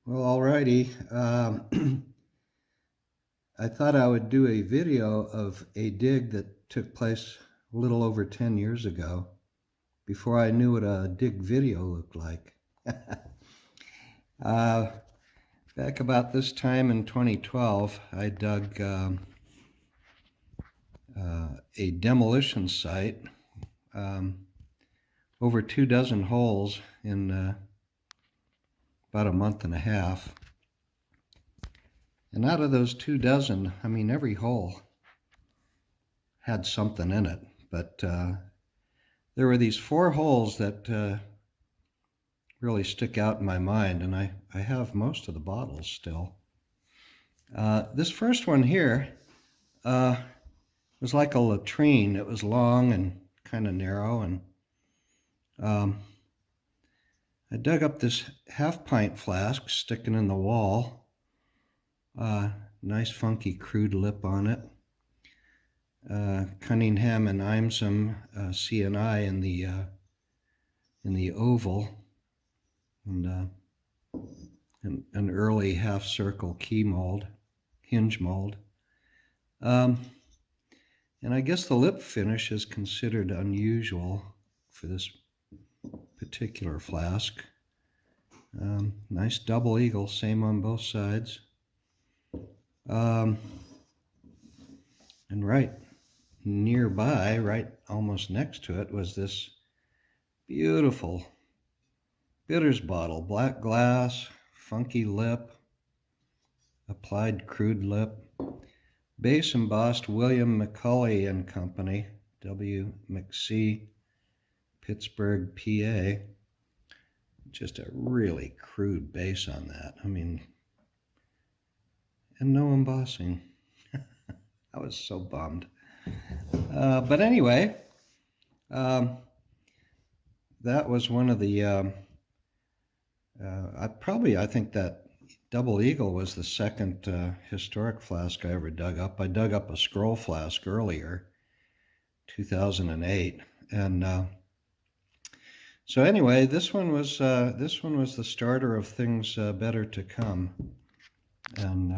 Well, alrighty. I thought I would do a video of a dig that took place a little over 10 years ago, before I knew what a dig video looked like. uh, Back about this time in 2012, I dug a demolition site, um, over 2 dozen holes in about a month and a half. And out of those 2 dozen, I mean, every hole had something in it, but there were these 4 holes that really stick out in my mind, and I have most of the bottles still. This first one here was like a latrine. It was long and kind of narrow, and um, I dug up this half-pint flask sticking in the wall. Nice funky crude lip on it. Cunningham and Imsom CNI in the oval, and an early half-circle key mold, hinge mold. And I guess the lip finish is considered unusual for this particular flask. Nice double eagle, same on both sides. And right nearby, right almost next to it, was this beautiful bitters bottle, black glass, funky lip, applied crude lip, base embossed William McCulley and Company, W. McC, Pittsburgh, PA. Just a really crude base on that. I mean, and no embossing. I was so bummed. But anyway, that was one of the, I think that Double Eagle was the second historic flask I ever dug up. I dug up a scroll flask earlier, 2008, and so anyway, this one was the starter of things better to come, and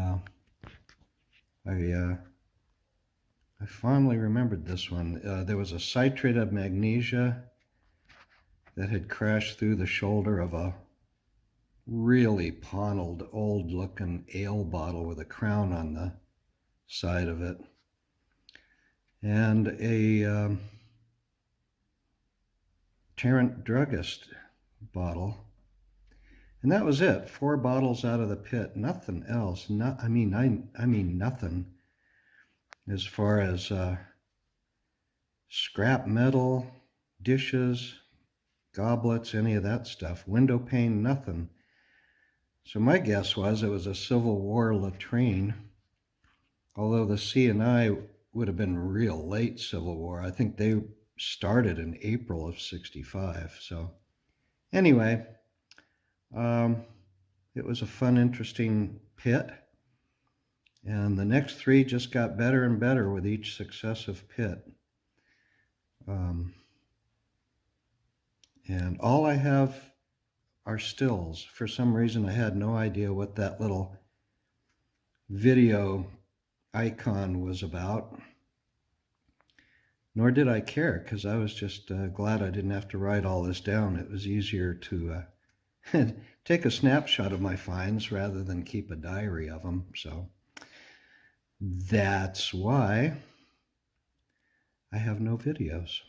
I fondly remembered this one. There was a citrate of magnesia that had crashed through the shoulder of a really pontiled, old-looking ale bottle with a crown on the side of it, and a Tarrant Druggist bottle. And that was it. 4 bottles out of the pit. Nothing else. I mean nothing as far as scrap metal, dishes, goblets, any of that stuff. Window pane, nothing. So my guess was it was a Civil War latrine, although the C&I would have been real late Civil War. I think they started in April of '65. So anyway, it was a fun, interesting pit. And the next 3 just got better and better with each successive pit. And all I have are stills. For some reason, I had no idea what that little video icon was about. Nor did I care, because I was just glad I didn't have to write all this down. It was easier to take a snapshot of my finds rather than keep a diary of them. So that's why I have no videos.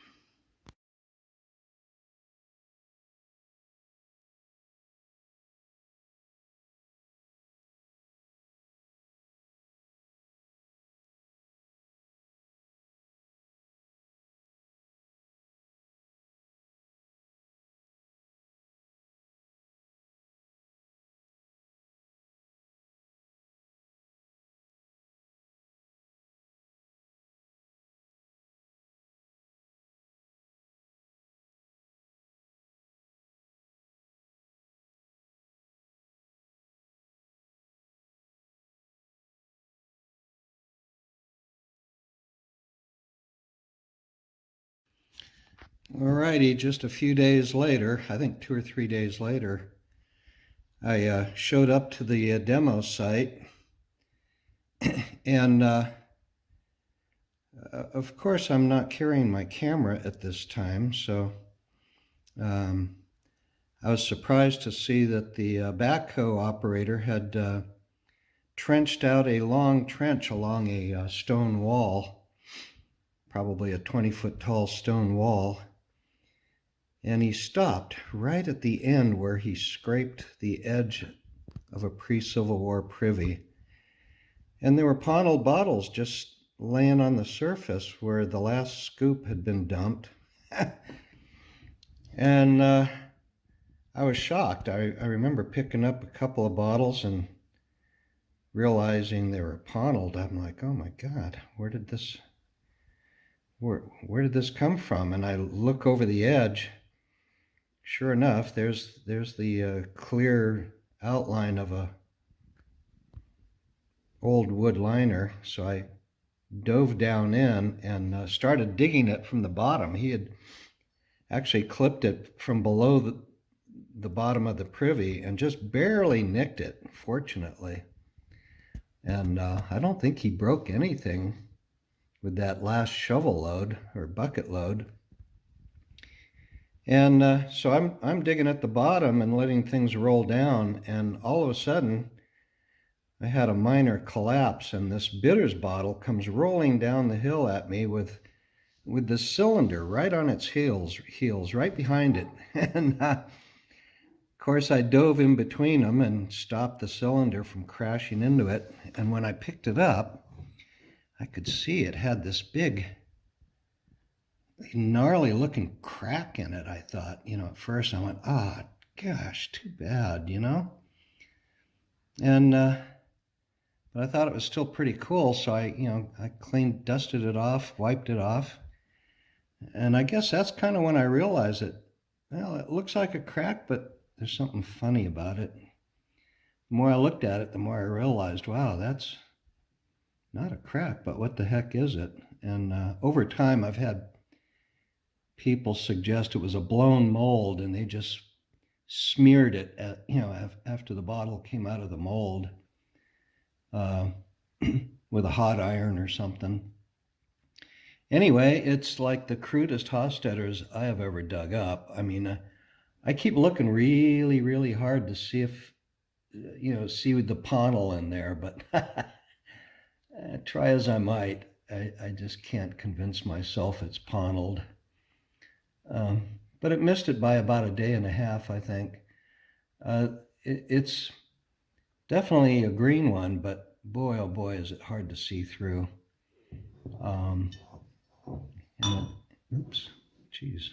Alrighty, just a few days later, I think 2 or 3 days later, I showed up to the demo site, and of course I'm not carrying my camera at this time, so um, I was surprised to see that the backhoe operator had trenched out a long trench along a stone wall, probably a 20-foot tall stone wall, and he stopped right at the end where he scraped the edge of a pre-Civil War privy. And there were pontiled bottles just laying on the surface where the last scoop had been dumped. And I was shocked. I remember picking up a couple of bottles and realizing they were pontiled. I'm like, oh my God, where did this come from? And I look over the edge. Sure enough, there's the clear outline of a old wood liner. So I dove down in and started digging it from the bottom. He had actually clipped it from below the bottom of the privy and just barely nicked it, fortunately. And I don't think he broke anything with that last shovel load or bucket load. And so I'm digging at the bottom and letting things roll down, and all of a sudden I had a minor collapse, and this bitters bottle comes rolling down the hill at me with the cylinder right on its heels right behind it. And of course I dove in between them and stopped the cylinder from crashing into it. And when I picked it up, I could see it had this big, gnarly looking crack in it. I thought, at first I went, gosh, too bad, And but I thought it was still pretty cool, so I dusted it off, wiped it off. And I guess that's kind of when I realized it. Well, it looks like a crack, but there's something funny about it. The more I looked at it, the more I realized, wow, that's not a crack, but what the heck is it? And over time, I've had people suggest it was a blown mold, and they just smeared it after the bottle came out of the mold with a hot iron or something. Anyway, it's like the crudest Hofstetters I have ever dug up. I mean, I keep looking really, really hard to see if, see the pontil in there, but try as I might, I just can't convince myself it's pontiled. But it missed it by about a day and a half, I think. It's definitely a green one, but boy, oh boy, is it hard to see through. Oops, geez.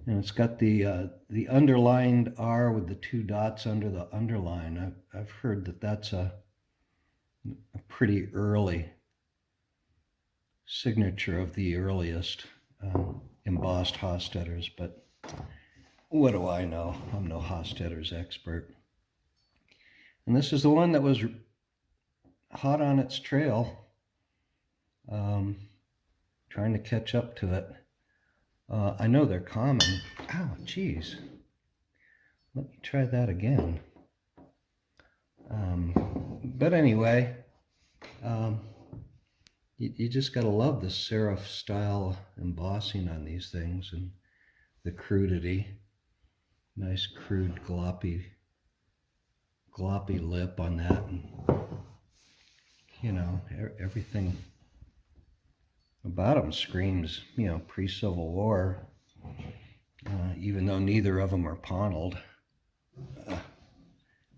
And it's got the underlined R with the two dots under the underline. I've heard that that's a pretty early signature of the earliest embossed Hofstetters, but what do I know? I'm no Hofstetters expert. And this is the one that was hot on its trail, trying to catch up to it. I know they're common. Ow, geez. Let me try that again. But anyway, you just got to love the serif style embossing on these things and the crudity. Nice crude gloppy lip on that, and everything about them screams, pre-Civil War, even though neither of them are pontiled.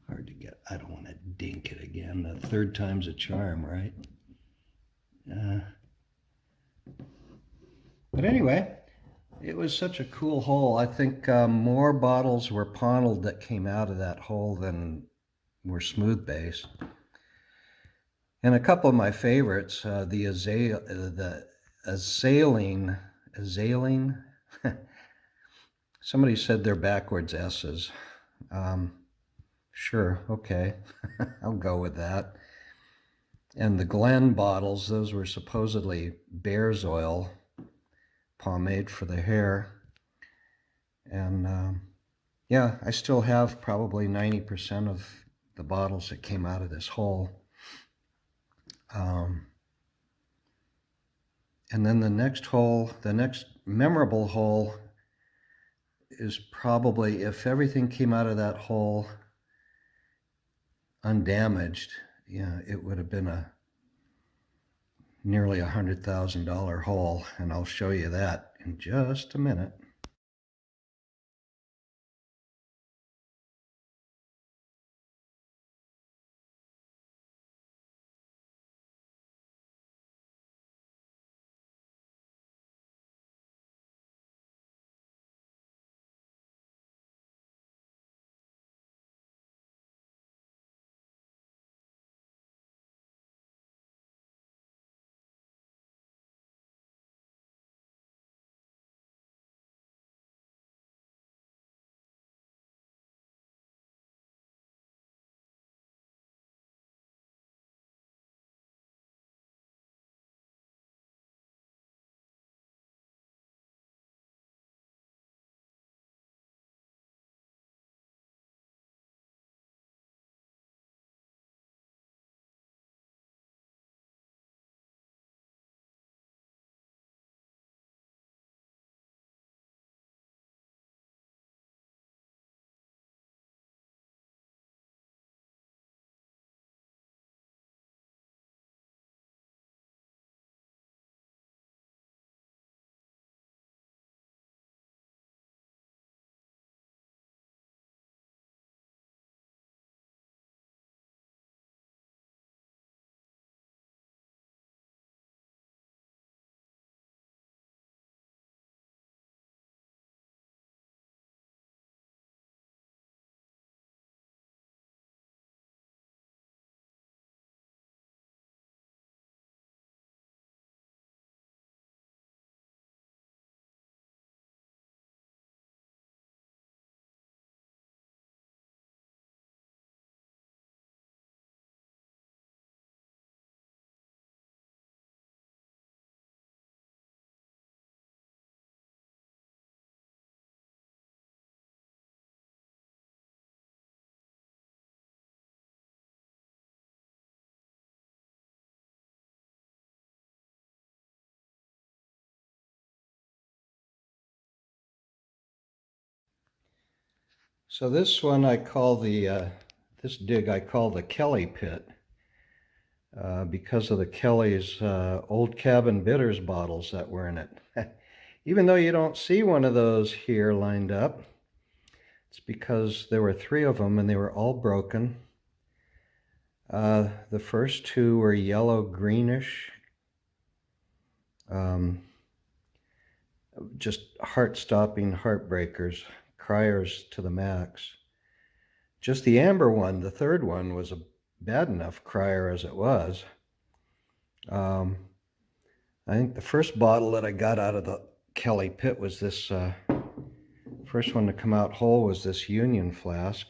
Hard to get. I don't want to dink it again. The third time's a charm, right? But anyway, it was such a cool hole. I think more bottles were pontiled that came out of that hole than were smooth base. And a couple of my favorites, the azalene. Somebody said they're backwards S's. Sure, okay, I'll go with that. And the Glen bottles, those were supposedly bear's oil pomade for the hair. And Yeah, I still have probably 90% of the bottles that came out of this hole. And then the next hole, the next memorable hole is probably, if everything came out of that hole undamaged, yeah, it would have been a nearly $100,000 hole, and I'll show you that in just a minute. So this one I call this dig I call the Kelly pit, because of the Kelly's old cabin bitters bottles that were in it. Even though you don't see one of those here lined up, it's because there were 3 of them and they were all broken. The first 2 were yellow greenish, just heart-stopping heartbreakers, criers to the max. Just the amber one, the third one, was a bad enough crier as it was. I think the first bottle that I got out of the Kelly pit was this, first one to come out whole was this Union flask,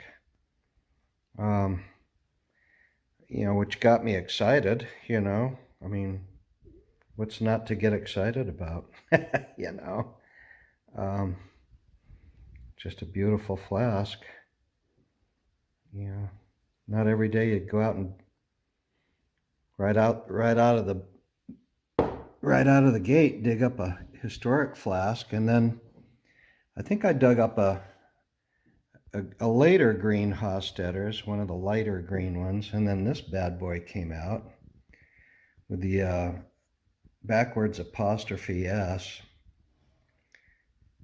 which got me excited, I mean, what's not to get excited about, just a beautiful flask. Not every day you'd go out and right out of the gate dig up a historic flask. And then I think I dug up a later green Hostetter's, one of the lighter green ones, and then this bad boy came out with the backwards apostrophe S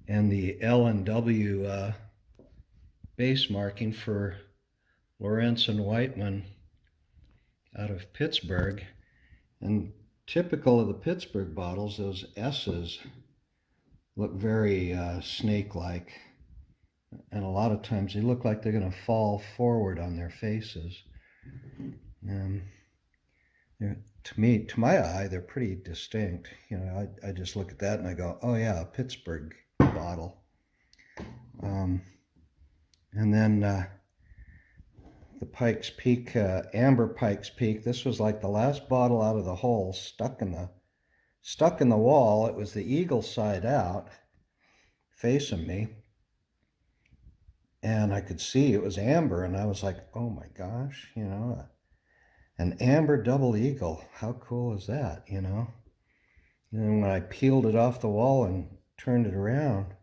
and the L and W base marking for Lawrence and Whiteman out of Pittsburgh. And typical of the Pittsburgh bottles, those S's look very snake-like, and a lot of times they look like they're going to fall forward on their faces. To my eye, they're pretty distinct. I just look at that and I go, oh yeah, a Pittsburgh bottle. And then the Pikes Peak, Amber Pikes Peak. This was like the last bottle out of the hole, stuck in the wall. It was the eagle side out, facing me. and I could see it was amber, and I was like, oh my gosh, an amber double eagle. How cool is that, And then when I peeled it off the wall and turned it around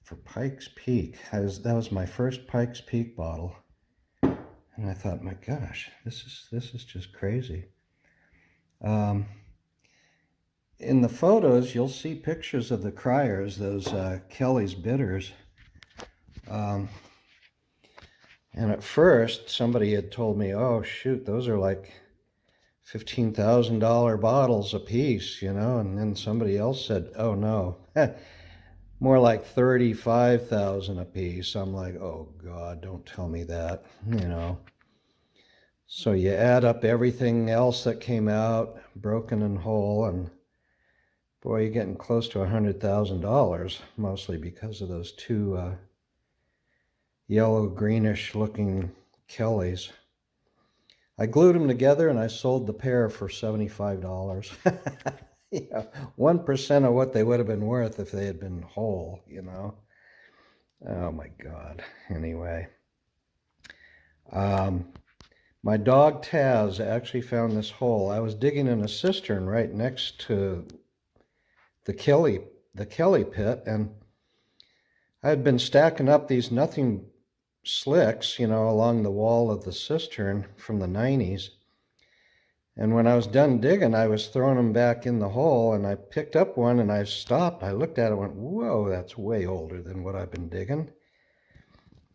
for Pike's Peak, that was my first Pike's Peak bottle. And I thought, my gosh, this is just crazy. In the photos, you'll see pictures of the criers, those Kelly's bitters. And at first, somebody had told me, oh, shoot, those are like $15,000 bottles a piece, And then somebody else said, oh, no, more like 35,000 a piece. I'm like, oh, God, don't tell me that. So you add up everything else that came out, broken and whole, and boy, you're getting close to $100,000, mostly because of those two yellow greenish looking Kellys. I glued them together and I sold the pair for $75. 1% of what they would have been worth if they had been whole. Oh my God. Anyway. My dog Taz actually found this hole. I was digging in a cistern right next to the Kelly pit, and I had been stacking up these nothing slicks, along the wall of the cistern from the 90s. And when I was done digging, I was throwing them back in the hole, and I picked up one and I stopped. I looked at it and went, whoa, that's way older than what I've been digging.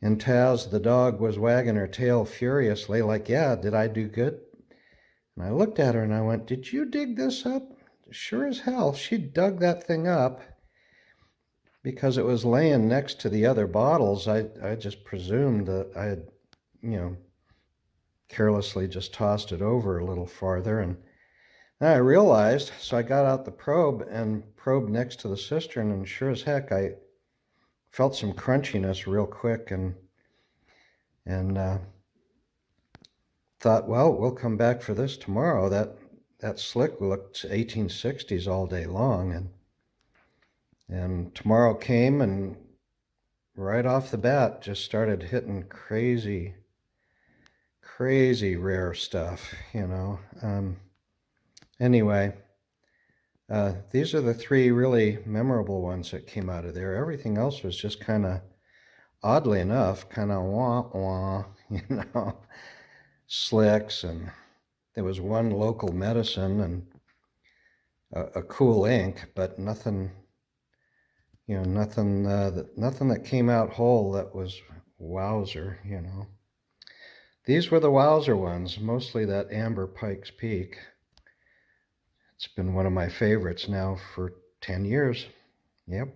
And Taz, the dog, was wagging her tail furiously, like, yeah, did I do good? And I looked at her and I went, did you dig this up? Sure as hell, she dug that thing up. Because it was laying next to the other bottles, I just presumed that I had, carelessly just tossed it over a little farther. And then I realized, so I got out the probe and probed next to the cistern, and sure as heck, I felt some crunchiness real quick, and thought, well, we'll come back for this tomorrow. That slick looked 1860s all day long, and tomorrow came, and right off the bat just started hitting crazy rare stuff. Anyway, these are the three really memorable ones that came out of there. Everything else was just kind of, oddly enough, kind of wah-wah, slicks, and there was one local medicine and a cool ink, but nothing, nothing that came out whole that was wowzer. These were the wowzer ones, mostly that amber Pike's Peak. It's been one of my favorites now for 10 years. Yep.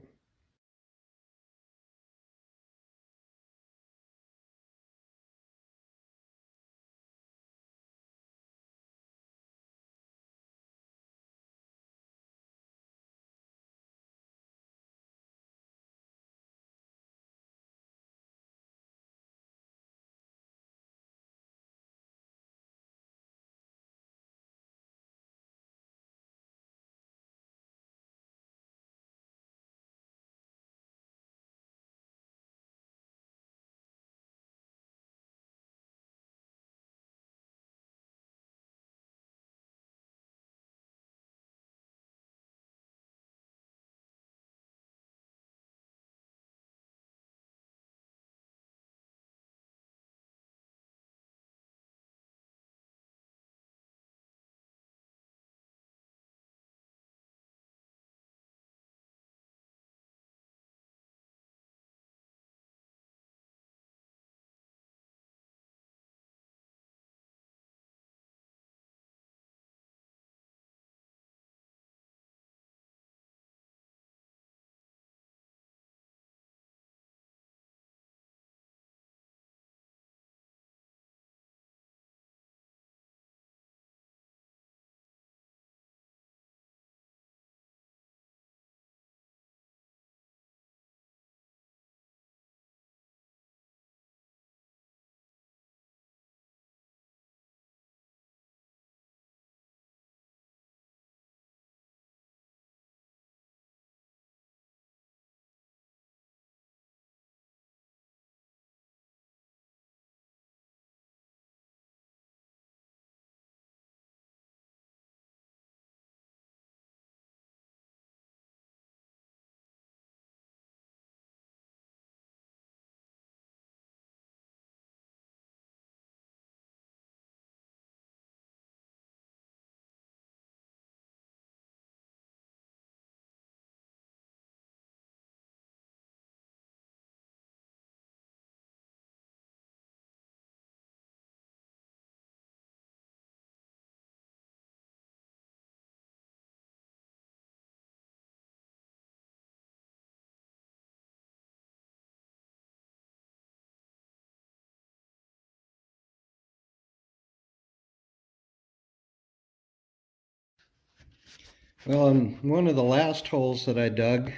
Well, in one of the last holes that I dug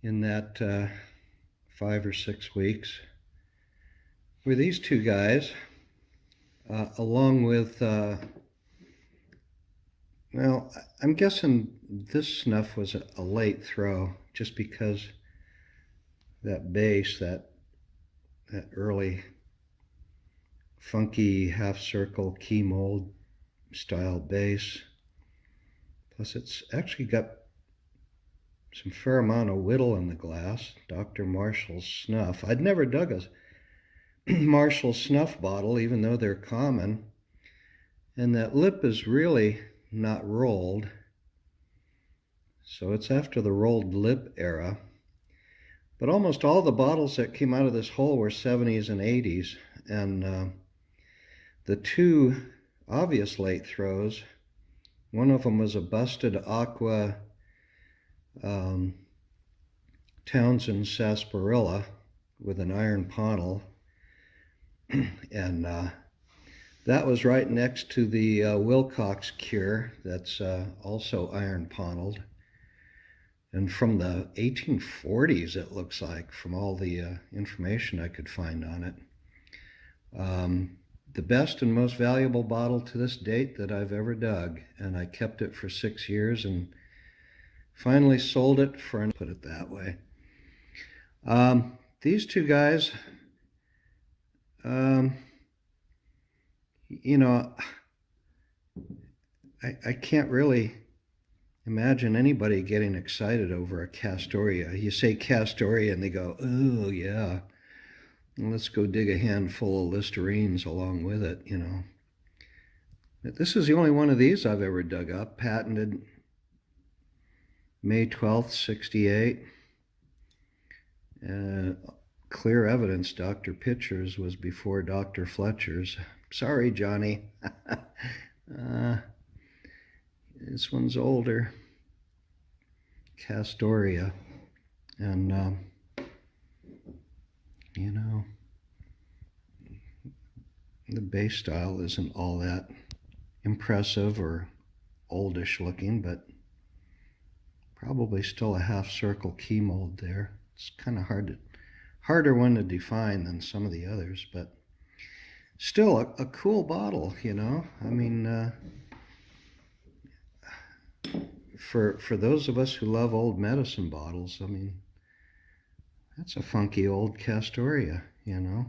in that 5 or 6 weeks were these two guys, along with, well, I'm guessing this snuff was a late throw, just because that base, that early funky half-circle key mold style base. Plus, it's actually got some fair amount of whittle in the glass. Dr. Marshall's snuff. I'd never dug a Marshall snuff bottle, even though they're common. And that lip is really not rolled. So it's after the rolled lip era. But almost all the bottles that came out of this hole were 70s and 80s. And the two obvious late throws, one of them was a busted Aqua Townsend sarsaparilla with an iron pontiled, and that was right next to the Wilcox cure that's also iron pontiled, and from the 1840s, it looks like, from all the information I could find on it. The best and most valuable bottle to this date that I've ever dug, and I kept it for 6 years and finally sold it for, put it that way. These two guys, you know, I can't really imagine anybody getting excited over a Castoria. You say Castoria and they go, oh yeah, well, let's go dig a handful of Listerines along with it, you know. But this is the only one of these I've ever dug up, patented May 12th, 68. Clear evidence Dr. Pitcher's was before Dr. Fletcher's. Sorry, Johnny. This one's older. Castoria. And, you know, the base style isn't all that impressive or oldish looking, but probably still a half circle key mold there. It's kind of harder one to define than some of the others, but still a cool bottle, you know. I mean, for those of us who love old medicine bottles, I mean, that's a funky old Castoria, you know.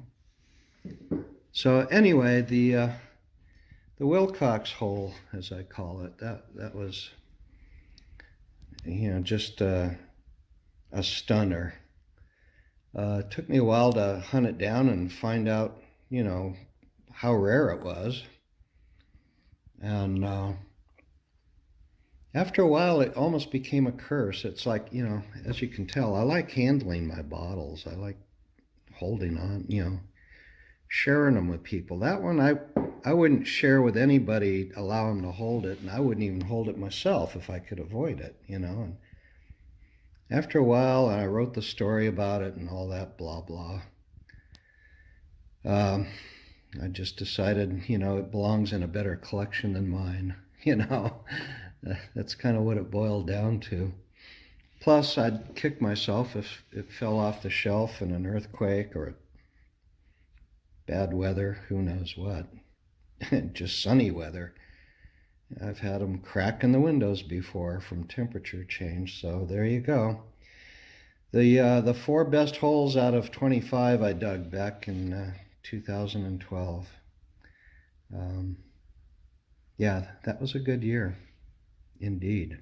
So anyway, the Wilcox hole, as I call it, that was, you know, just a stunner. It took me a while to hunt it down and find out, you know, how rare it was. And after a while, it almost became a curse. It's like, you know, as you can tell, I like handling my bottles. I like holding on, you know, sharing them with people. That one, I wouldn't share with anybody, allow them to hold it, and I wouldn't even hold it myself if I could avoid it, you know. And after a while, I wrote the story about it and all that blah, blah. I just decided, you know, it belongs in a better collection than mine, you know. That's kind of what it boiled down to. Plus, I'd kick myself if it fell off the shelf in an earthquake or bad weather, who knows what. Just sunny weather. I've had them crack in the windows before from temperature change, so there you go. The 4 best holes out of 25 I dug back in 2012. Yeah, that was a good year, indeed.